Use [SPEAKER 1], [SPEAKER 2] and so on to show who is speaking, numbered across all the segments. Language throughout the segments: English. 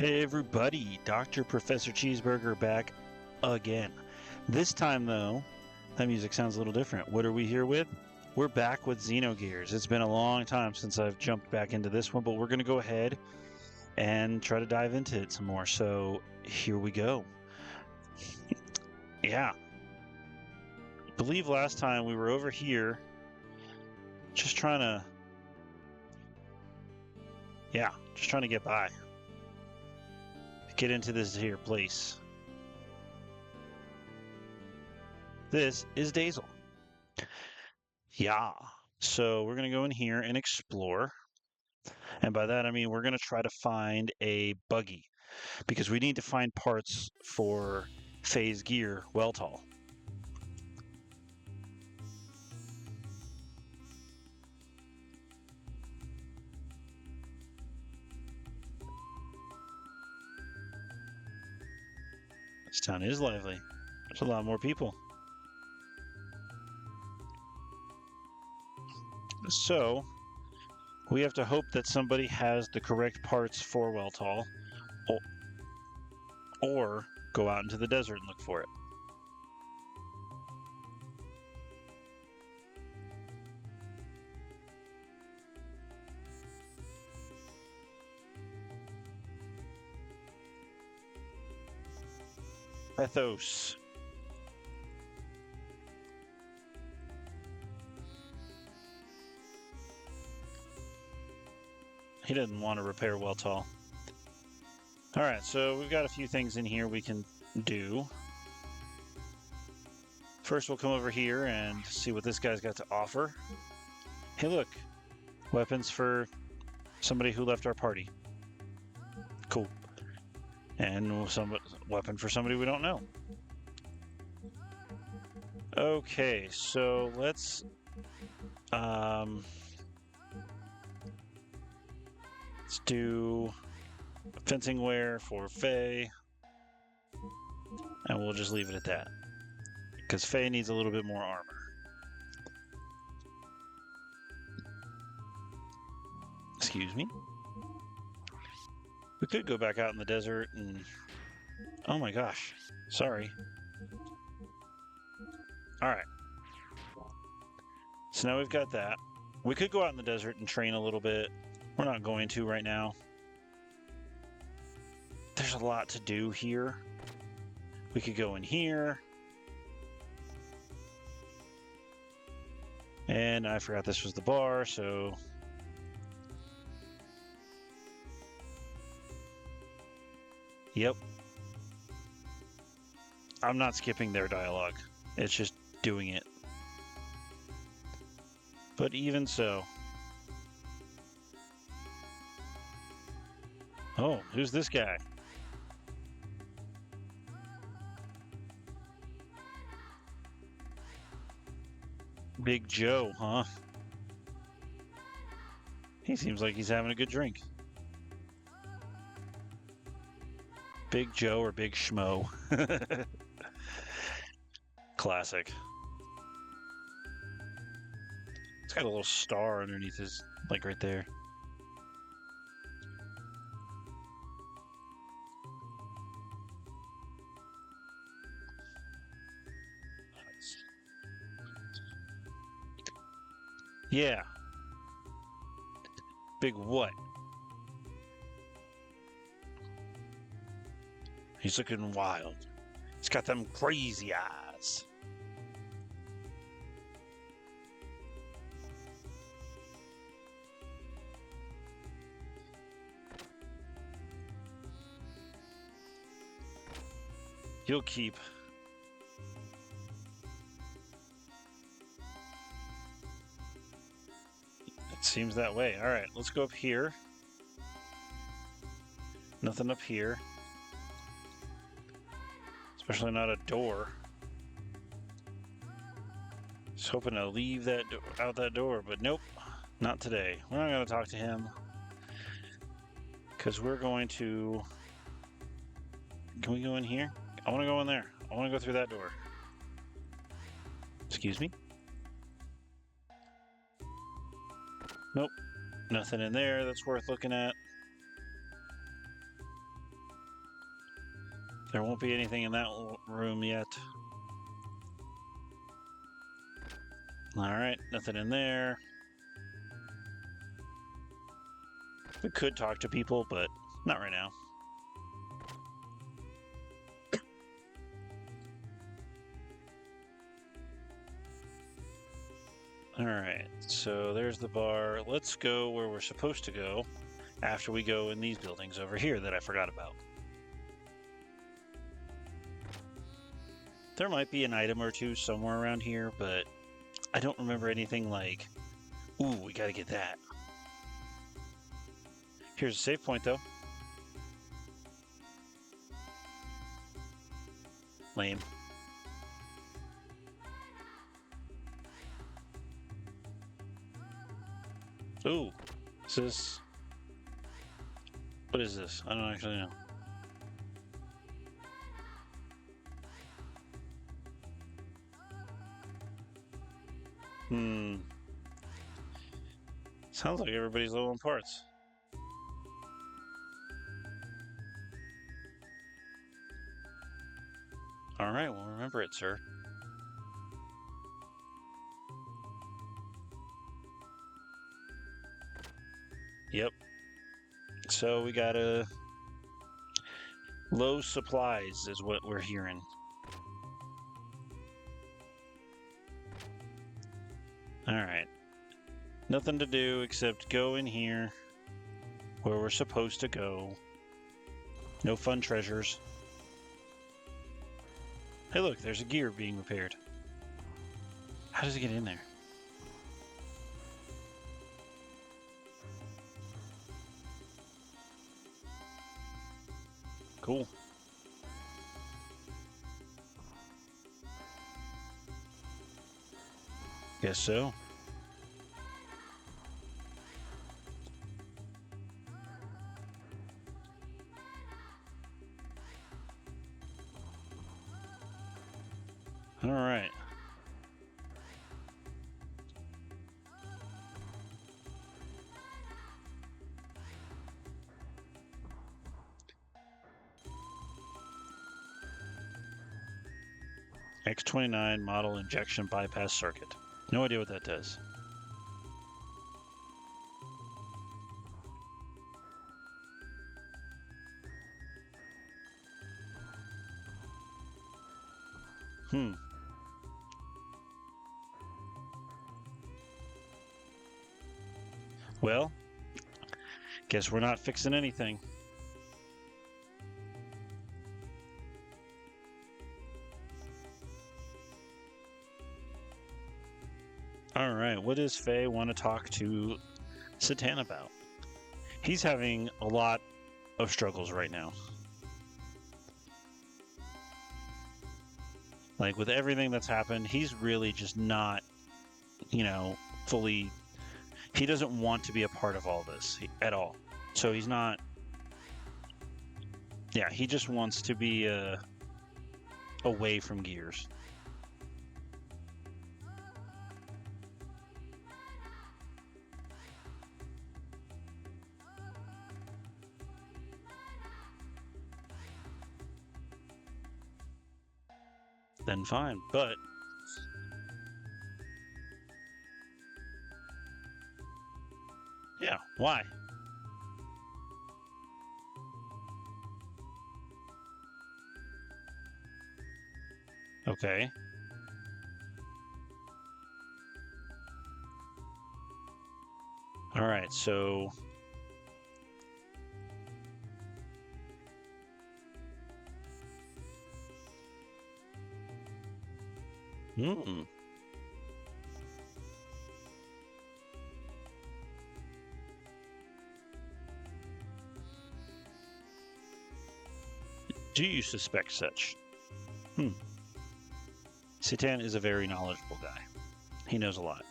[SPEAKER 1] Hey everybody, Dr. Professor Cheeseburger back again. This time though, that music sounds a little different. What are we here with? We're back with Xenogears. It's been a long time since I've jumped back into this one, but we're going to go ahead and try to dive into it some more. So here we go. Yeah. I believe last time we were over here just trying to get by. Get into this here place. This is Dazil. Yeah. So we're going to go in here and explore. And by that, I mean we're going to try to find a buggy because we need to find parts for Fei's gear, Weltall. This town is lively. There's a lot more people. So we have to hope that somebody has the correct parts for Weltall, or go out into the desert and look for it. Ethos. He doesn't want to repair Weltall. Alright, so we've got a few things in here we can do. First, we'll come over here and see what this guy's got to offer. Hey, look. Weapons for somebody who left our party. Cool. And some weapon for somebody we don't know. Okay, so let's do fencing wear for Fei, and we'll just leave it at that because Fei needs a little bit more armor. Excuse me. We could go back out in the desert and... Oh my gosh. Sorry. Alright. So now we've got that. We could go out in the desert and train a little bit. We're not going to right now. There's a lot to do here. We could go in here. And I forgot this was the bar, so... Yep. I'm not skipping their dialogue. It's just doing it. But even so... Oh, who's this guy? Big Joe, huh? He seems like he's having a good drink. Big Joe or Big Schmo. Classic. It's got a little star underneath his, like right there. Yeah. Big what? He's looking wild. He's got them crazy eyes. You'll keep. It seems that way. All right, let's go up here. Nothing up here. Especially not a door. Just hoping to leave that out that door, but nope, not today. We're not going to talk to him because we're going to. Can we go in here? I want to go in there. I want to go through that door. Excuse me? Nope, nothing in there that's worth looking at. There won't be anything in that room yet. Alright, nothing in there. We could talk to people, but not right now. Alright, so there's the bar. Let's go where we're supposed to go after we go in these buildings over here that I forgot about. There might be an item or two somewhere around here, but I don't remember anything like, ooh, we gotta get that. Here's a save point, though. Lame. Ooh, is this... What is this? I don't actually know. Sounds like everybody's low on parts. Alright, well, remember it, sir. Yep. So we gotta... Low supplies is what we're hearing. Alright. Nothing to do except go in here where we're supposed to go. No fun treasures. Hey look, there's a gear being repaired. How does it get in there? Cool. Guess so. All right. X29 model injection bypass circuit. No idea what that does. Well, guess we're not fixing anything. All right, what does Fei want to talk to Citan about? He's having a lot of struggles right now. Like, with everything that's happened, he's really just not, fully... He doesn't want to be a part of all this at all. So he's not... Yeah, he just wants to be away from Gears. Then fine, but... Yeah, why? Okay. All right, so... Do you suspect such? Citan is a very knowledgeable guy. He knows a lot.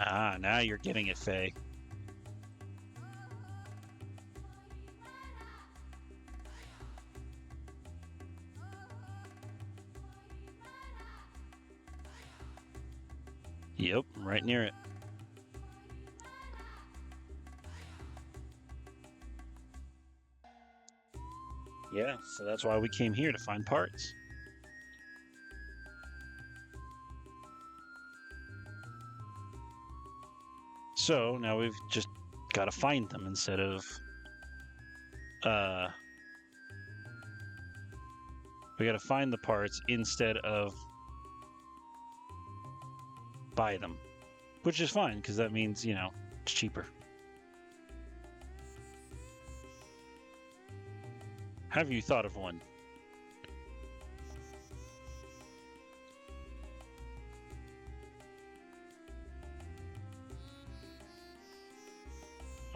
[SPEAKER 1] Ah, now you're getting it, Fei. Yep, right near it. Yeah, so that's why we came here, to find parts. So now we've just got to find them instead of we got to find the parts instead of buy them, which is fine because that means, you know, it's cheaper. Have you thought of one?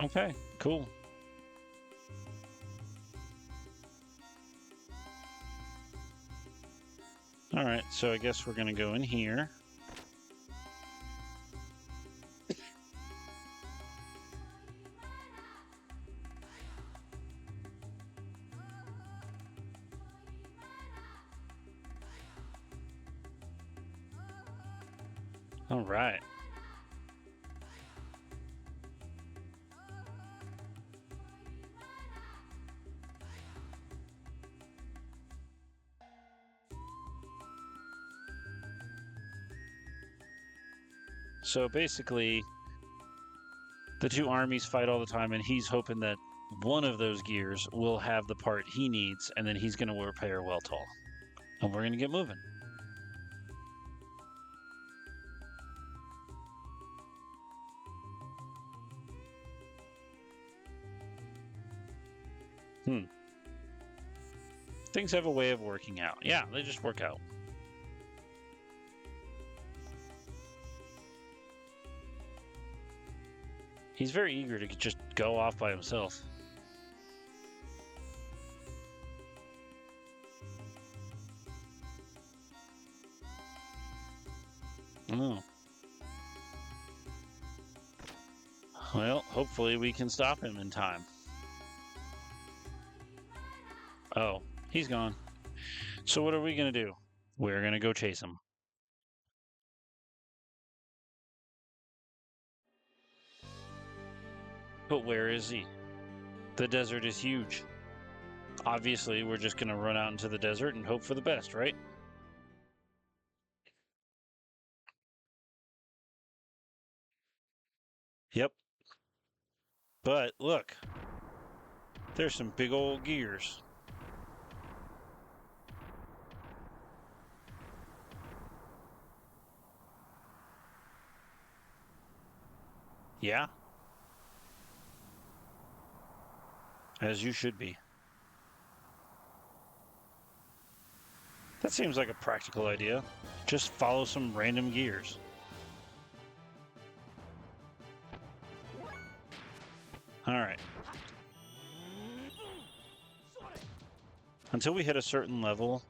[SPEAKER 1] Okay, cool. All right, so I guess we're going to go in here. All right. So basically, the two armies fight all the time, and he's hoping that one of those gears will have the part he needs, and then he's going to repair Weltall. And we're going to get moving. Things have a way of working out. Yeah, they just work out. He's very eager to just go off by himself. Oh. Well, hopefully we can stop him in time. Oh, he's gone. So what are we going to do? We're going to go chase him. But where is he? The desert is huge. Obviously, we're just going to run out into the desert and hope for the best, right? Yep. But look, there's some big old gears. Yeah. As you should be. That seems like a practical idea. Just follow some random gears. All right. Until we hit a certain level,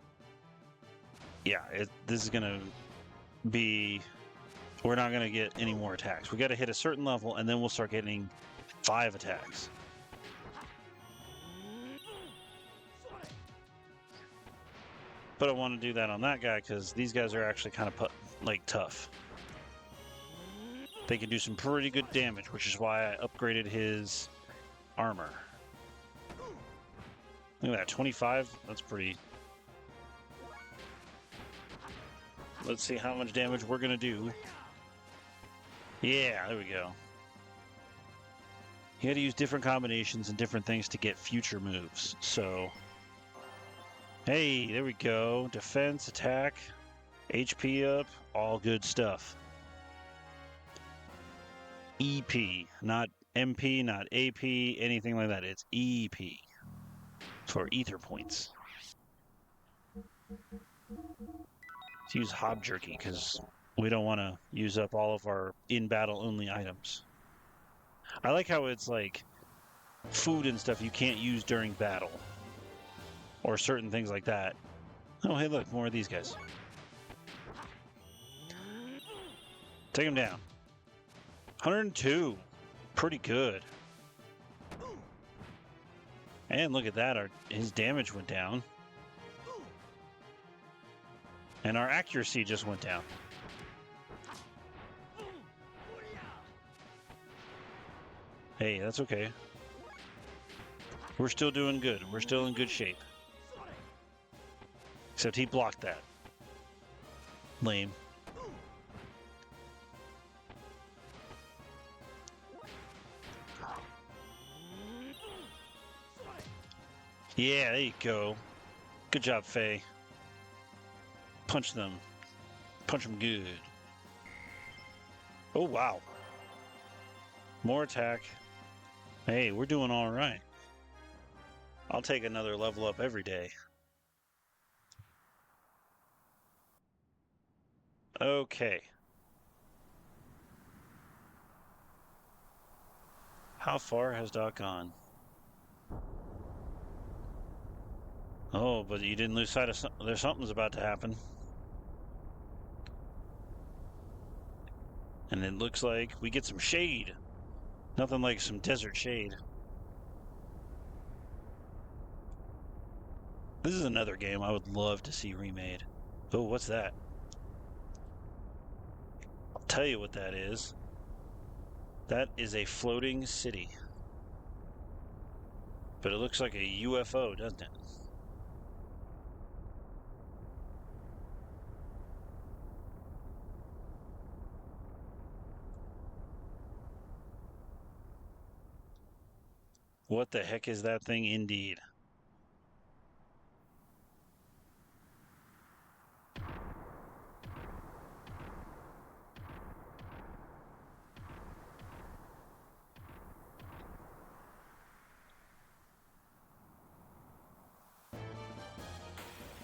[SPEAKER 1] yeah, this is going to be... We're not going to get any more attacks. We got to hit a certain level, and then we'll start getting 5 attacks. But I want to do that on that guy because these guys are actually kind of like tough. They can do some pretty good damage, which is why I upgraded his armor. Look at that, 25. That's pretty... Let's see how much damage we're going to do. Yeah, there we go. You got to use different combinations and different things to get future moves. So, hey, there we go. Defense, attack, HP up, all good stuff. EP, not MP, not AP, anything like that. It's EP for ether points. Let's use Hob Jerky because we don't want to use up all of our in-battle only items. I like how it's like food and stuff you can't use during battle. Or certain things like that. Oh, hey, look, more of these guys. Take him down. 102. Pretty good. And look at that, his damage went down. And our accuracy just went down. Hey, that's okay. We're still doing good. We're still in good shape. Except he blocked that. Lame. Yeah, there you go. Good job, Fei. Punch them. Punch them good. Oh, wow. More attack. Hey, we're doing all right. I'll take another level up every day. Okay. How far has Doc gone? Oh, but you didn't lose sight of there's something's about to happen. And it looks like we get some shade. Nothing like some desert shade. This is another game I would love to see remade. Oh, what's that? I'll tell you what that is. That is a floating city. But it looks like a UFO, doesn't it? What the heck is that thing indeed?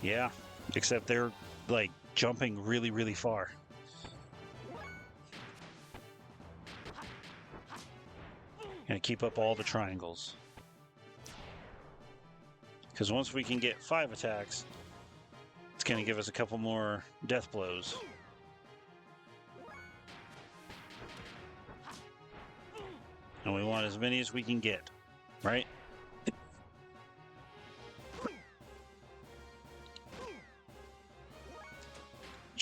[SPEAKER 1] Yeah, except they're like jumping really, really far. Gonna keep up all the triangles. Because once we can get 5 attacks, it's gonna give us a couple more death blows. And we want as many as we can get, right?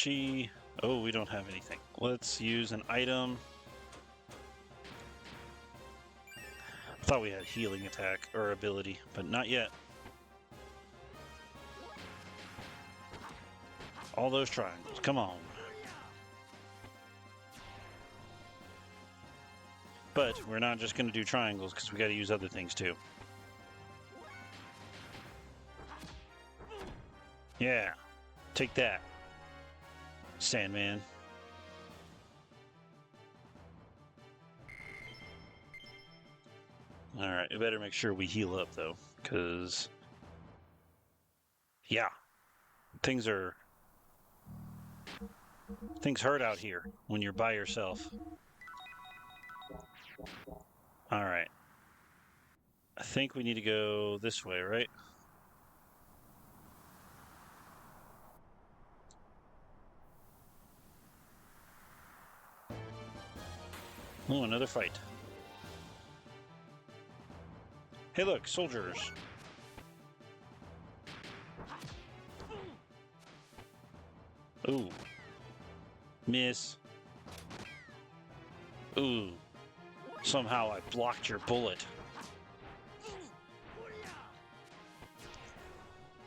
[SPEAKER 1] Chi. Oh, we don't have anything. Let's use an item. I thought we had healing attack or ability, but not yet. All those triangles, come on. But we're not just going to do triangles because we got to use other things too. Yeah, take that, Sandman. All right, we better make sure we heal up though, because yeah, things hurt out here when you're by yourself. All right, I think we need to go this way, right? Oh, another fight. Hey, look, soldiers. Ooh. Miss. Ooh. Somehow I blocked your bullet.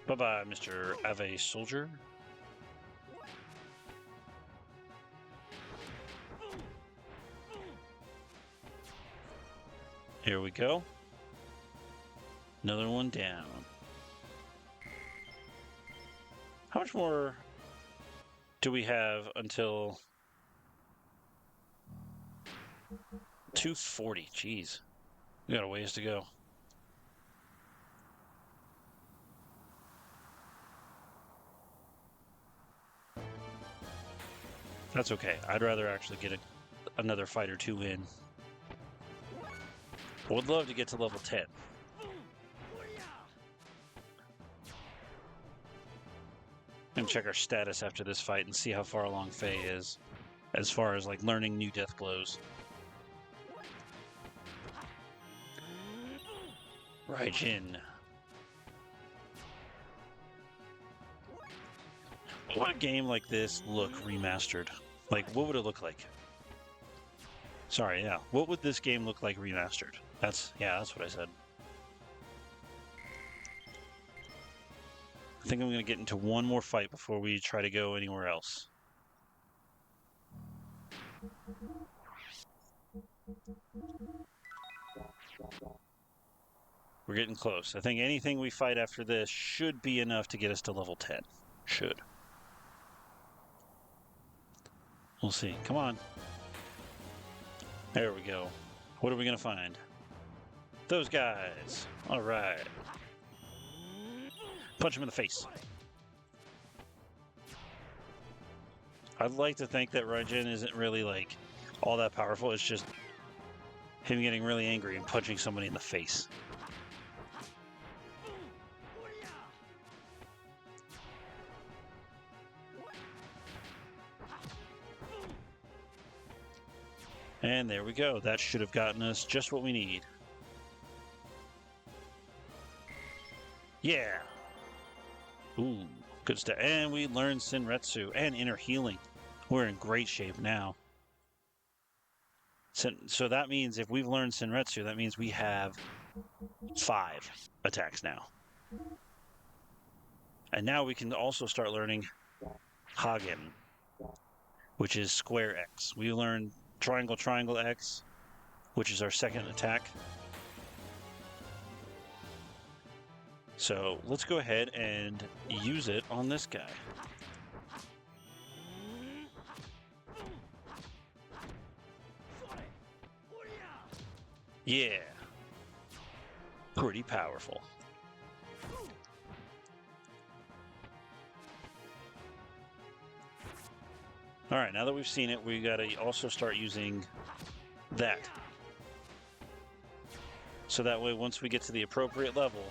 [SPEAKER 1] Bye-bye, Mr. Ave Soldier. Here we go. Another one down. How much more do we have until 240? Jeez. We got a ways to go. That's okay. I'd rather actually get another fight or two in. I would love to get to level 10. And check our status after this fight and see how far along Fei is as far as like learning new death blows. Raijin. What would a game like this look remastered? Like, what would it look like? Sorry, yeah. What would this game look like remastered? That's what I said. I think I'm going to get into one more fight before we try to go anywhere else. We're getting close. I think anything we fight after this should be enough to get us to level 10. Should. We'll see. Come on. There we go. What are we going to find? Those guys. All right. Punch him in the face. I'd like to think that Raijin isn't really, like, all that powerful. It's just him getting really angry and punching somebody in the face. And there we go. That should have gotten us just what we need. Yeah. Ooh, good stuff. And we learned Senretsu and Inner Healing. We're in great shape now. So that means if we've learned Senretsu, that means we have 5 attacks now. And now we can also start learning Hagen, which is square X. We learned triangle, triangle X, which is our second attack. So let's go ahead and use it on this guy. Yeah. Pretty powerful. All right, now that we've seen it, we got to also start using that. So that way, once we get to the appropriate level,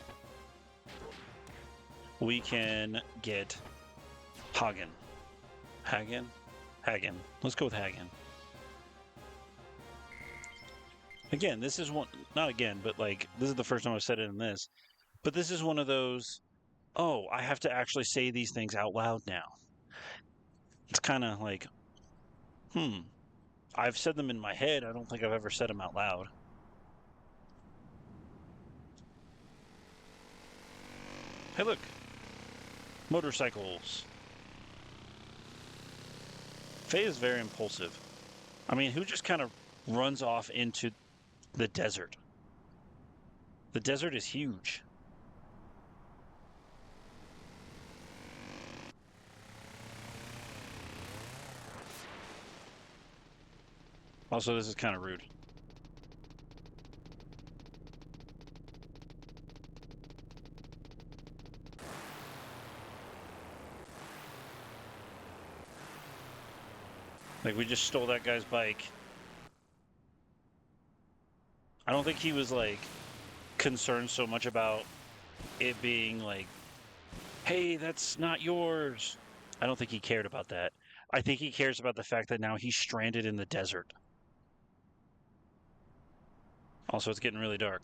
[SPEAKER 1] we can get Hagen. Hagen? Hagen. Let's go with Hagen. Again, this is one, not again, but like, this is the first time I've said it in this, but this is one of those, oh, I have to actually say these things out loud now. It's kind of like, I've said them in my head. I don't think I've ever said them out loud. Hey, look. Motorcycles. Fei is very impulsive. I mean, who just kind of runs off into the desert? The desert is huge. Also, this is kind of rude. Like, we just stole that guy's bike. I don't think he was, like, concerned so much about it being, like, hey, that's not yours. I don't think he cared about that. I think he cares about the fact that now he's stranded in the desert. Also, it's getting really dark.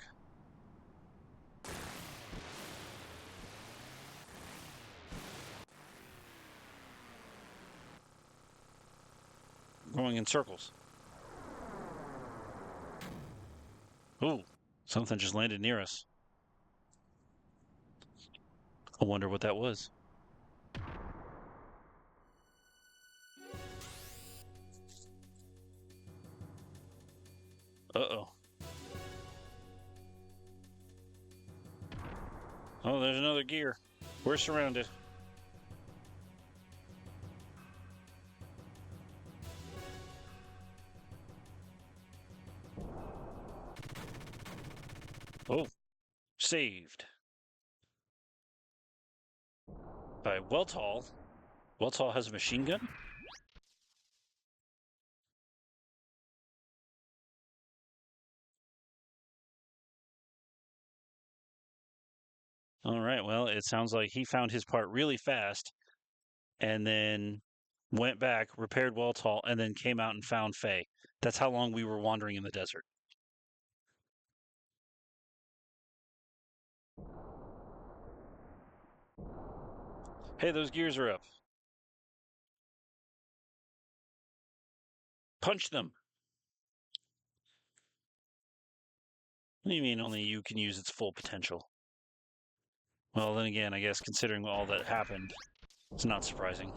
[SPEAKER 1] Going in circles. Ooh, something just landed near us. I wonder what that was. Uh-oh. Oh, there's another gear. We're surrounded. Oh, saved. By Weltall. Weltall has a machine gun? All right, well, it sounds like he found his part really fast and then went back, repaired Weltall, and then came out and found Fei. That's how long we were wandering in the desert. Hey, those gears are up. Punch them. What do you mean only you can use its full potential? Well, then again, I guess considering all that happened, it's not surprising.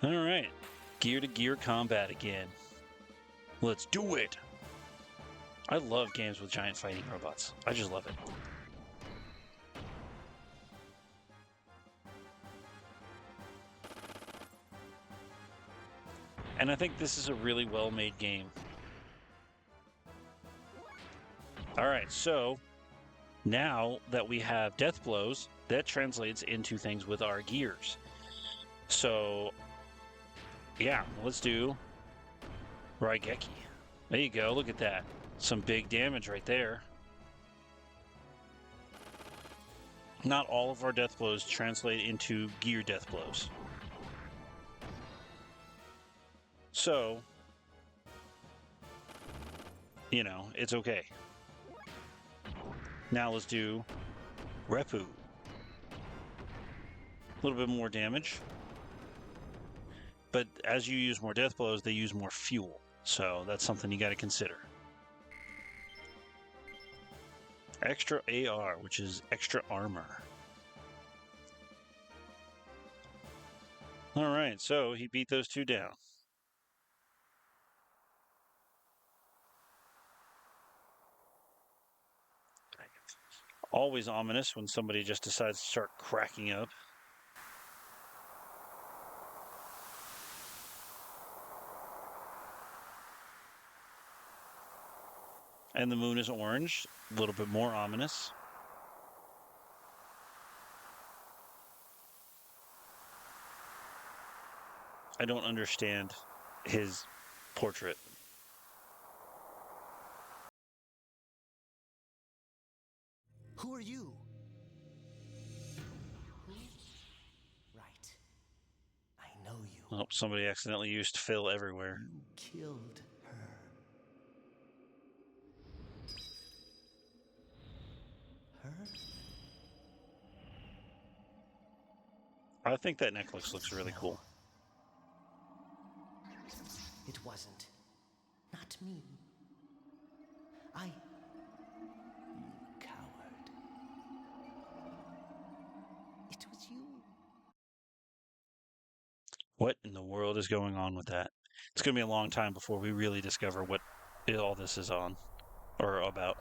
[SPEAKER 1] All right. Gear-to-gear combat again. Let's do it! I love games with giant fighting robots. I just love it. And I think this is a really well-made game. Alright, so now that we have death blows, that translates into things with our gears. So, yeah, let's do Raigeki. There you go, look at that. Some big damage right there. Not all of our death blows translate into gear death blows. So, you know, it's okay. Now let's do Repu. A little bit more damage. But as you use more death blows, they use more fuel. So that's something you got to consider. Extra AR, which is extra armor. Alright, so he beat those two down. Always ominous when somebody just decides to start cracking up. And the moon is orange, a little bit more ominous. I don't understand his portrait.
[SPEAKER 2] Who are you? Who? Right. I know you.
[SPEAKER 1] Oh, somebody accidentally used fill everywhere.
[SPEAKER 2] You killed her. Her?
[SPEAKER 1] I think that necklace looks really cool.
[SPEAKER 2] It wasn't. Not me. You coward. It was you.
[SPEAKER 1] What in the world is going on with that? It's going to be a long time before we really discover what all this is on or about.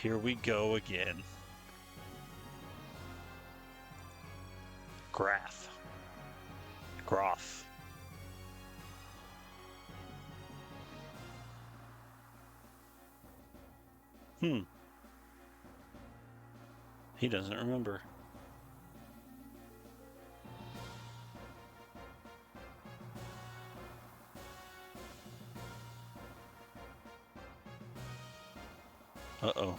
[SPEAKER 1] Here we go again. Grahf. He doesn't remember. Uh-oh.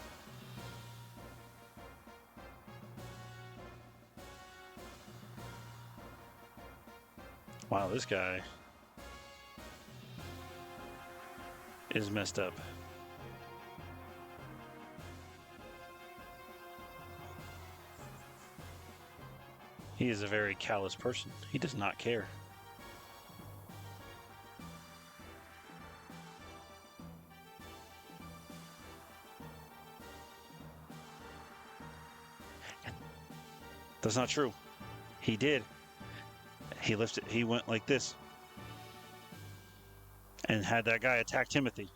[SPEAKER 1] Wow, this guy is messed up. He is a very callous person. He does not care. That's not true. He did. He lifted. He went like this and had that guy attack Timothy.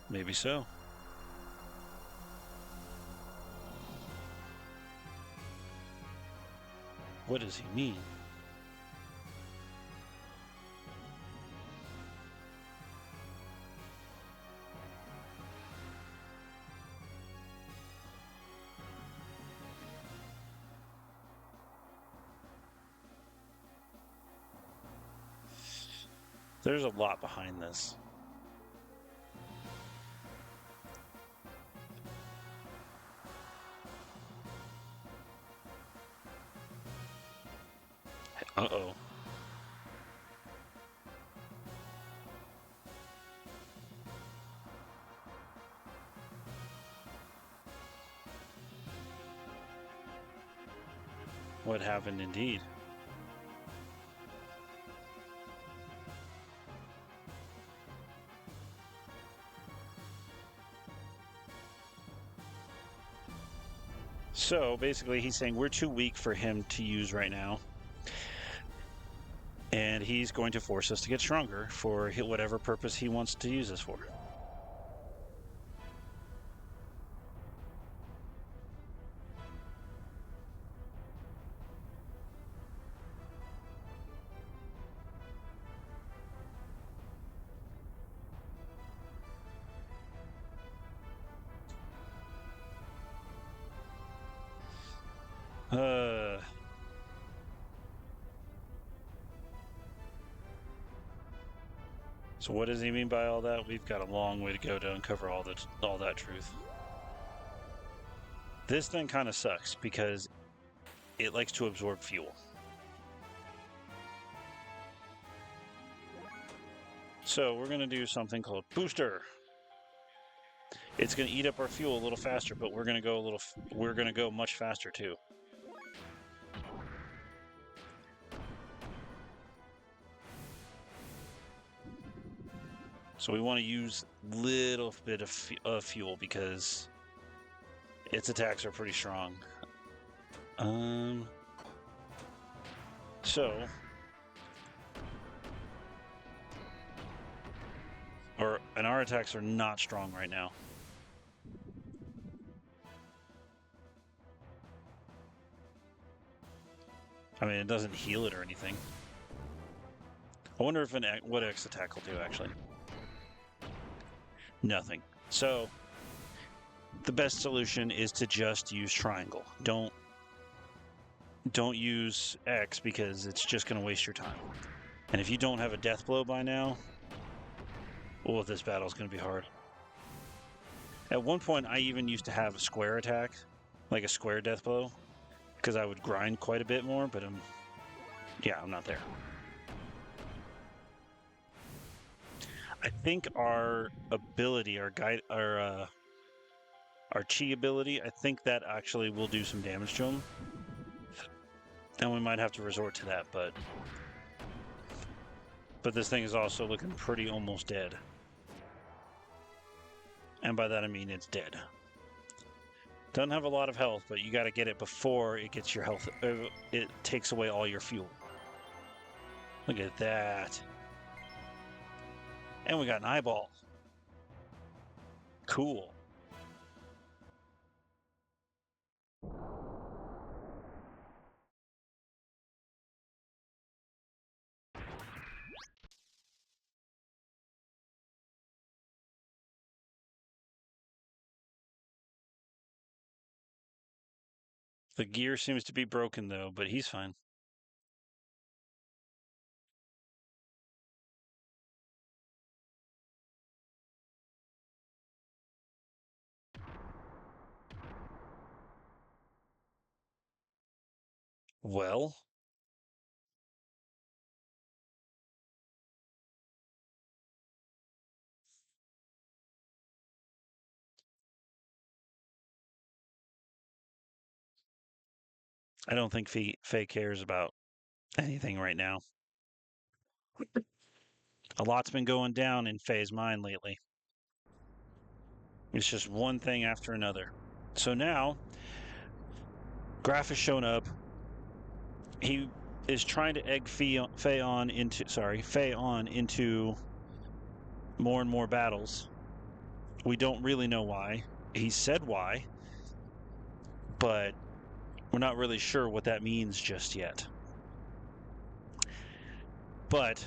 [SPEAKER 1] Maybe so. What does he mean? There's a lot behind this. Uh-oh. What happened indeed? So basically, he's saying we're too weak for him to use right now. And he's going to force us to get stronger for whatever purpose he wants to use us for. So what does he mean by all that? We've got a long way to go to uncover all that truth. This thing kind of sucks because it likes to absorb fuel. So we're going to do something called booster. It's going to eat up our fuel a little faster, but we're going to go much faster too. So we want to use a little bit of fuel because its attacks are pretty strong. And our attacks are not strong right now. I mean, it doesn't heal it or anything. I wonder if what X attack will do, actually. Nothing. So, the best solution is to just use triangle. Don't use X because it's just going to waste your time. And if you don't have a death blow by now, well, this battle is going to be hard. At one point, I even used to have a square attack, like a square death blow, because I would grind quite a bit more, but I'm not there. I think our ability, our chi ability, I think that actually will do some damage to him. And we might have to resort to that, but this thing is also looking pretty almost dead. And by that I mean it's dead. Doesn't have a lot of health, but you got to get it before it gets your health. It takes away all your fuel. Look at that. And we got an eyeball. Cool. The gear seems to be broken, though, but he's fine. Well, I don't think Fei cares about anything right now. A lot's been going down in Fei's mind lately. It's just one thing after another. So now, Grahf has shown up. He is trying to egg Fei on into more and more battles. We don't really know why. He said why, but we're not really sure what that means just yet. But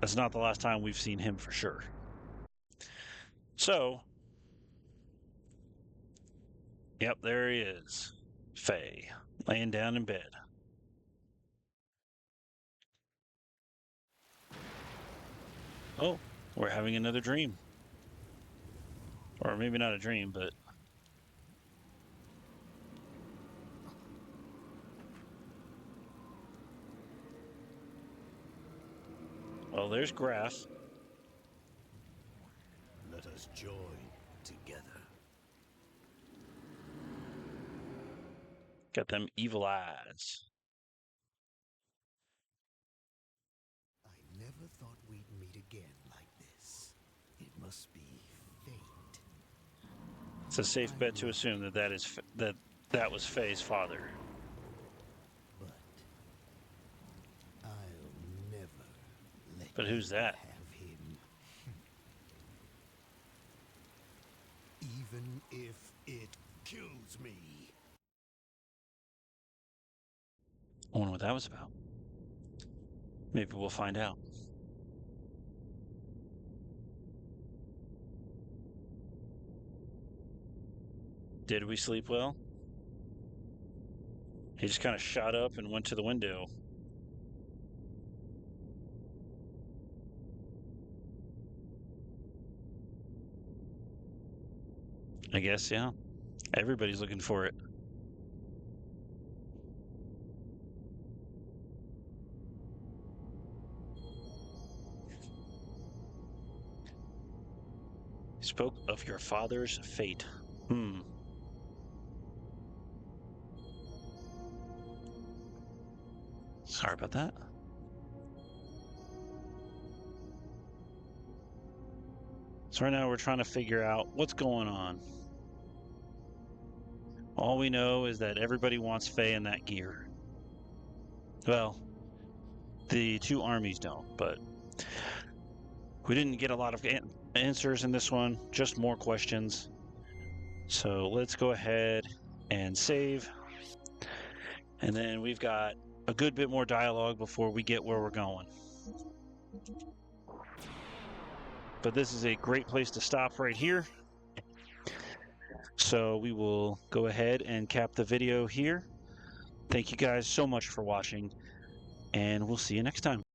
[SPEAKER 1] that's not the last time we've seen him for sure. So, yep, there he is. Fei, laying down in bed. Oh, we're having another dream. Or maybe not a dream, but... Well, there's Grahf.
[SPEAKER 3] Let us join together.
[SPEAKER 1] Got them evil eyes.
[SPEAKER 3] I never thought we'd meet again like this. It must be fate.
[SPEAKER 1] It's a safe bet to assume that that was Fei's father.
[SPEAKER 3] But I'll never let
[SPEAKER 1] But who's
[SPEAKER 3] you
[SPEAKER 1] that?
[SPEAKER 3] have him. Even if it kills me.
[SPEAKER 1] I wonder what that was about. Maybe we'll find out. Did we sleep well? He just kind of shot up and went to the window. I guess, yeah. Everybody's looking for it. Spoke of your father's fate. Sorry about that. So right now we're trying to figure out what's going on. All we know is that everybody wants Fei in that gear. Well, the two armies don't, but we didn't get a lot of answers in this one, just more questions. So let's go ahead and save. And then we've got a good bit more dialogue before we get where we're going. But this is a great place to stop right here. So we will go ahead and cap the video here. Thank you guys so much for watching, and we'll see you next time.